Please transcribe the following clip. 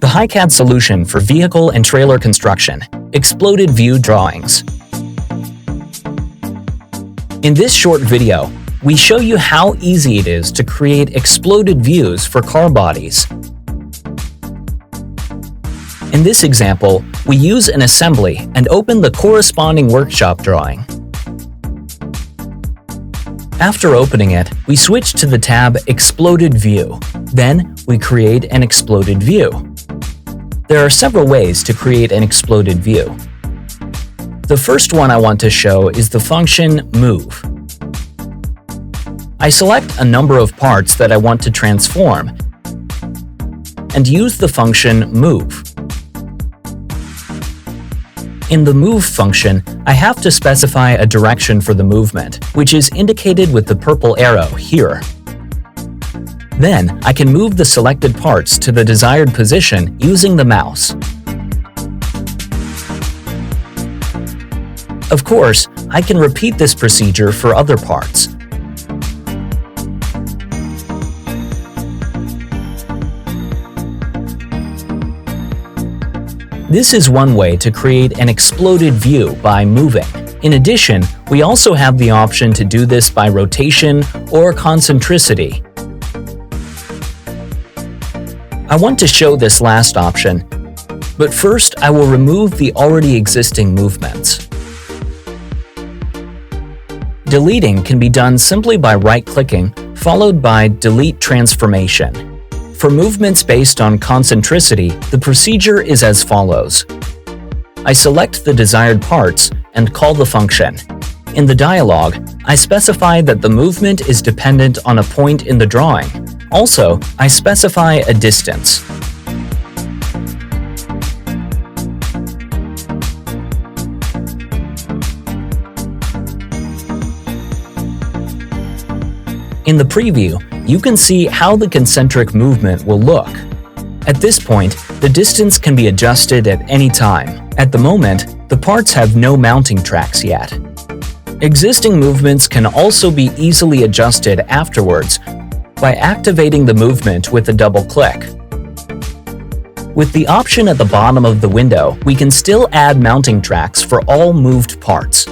the HiCAD solution for vehicle and trailer construction, exploded view drawings. In this short video, we show you how easy it is to create exploded views for car bodies. In this example, we use an assembly and open the corresponding workshop drawing. After opening it, we switch to the tab Exploded View. Then, we create an exploded view. There are several ways to create an exploded view. The first one I want to show is the function Move. I select a number of parts that I want to transform and use the function Move. In the Move function, I have to specify a direction for the movement, which is indicated with the purple arrow here. Then, I can move the selected parts to the desired position using the mouse. Of course, I can repeat this procedure for other parts. This is one way to create an exploded view by moving. In addition, we also have the option to do this by rotation or concentricity. I want to show this last option, but first I will remove the already existing movements. Deleting can be done simply by right-clicking, followed by Delete Transformation. For movements based on concentricity, the procedure is as follows. I select the desired parts and call the function. In the dialog, I specify that the movement is dependent on a point in the drawing. Also, I specify a distance. In the preview, you can see how the concentric movement will look. At this point, the distance can be adjusted at any time. At the moment, the parts have no mounting tracks yet. Existing movements can also be easily adjusted afterwards by activating the movement with a double click. With the option at the bottom of the window, we can still add mounting tracks for all moved parts.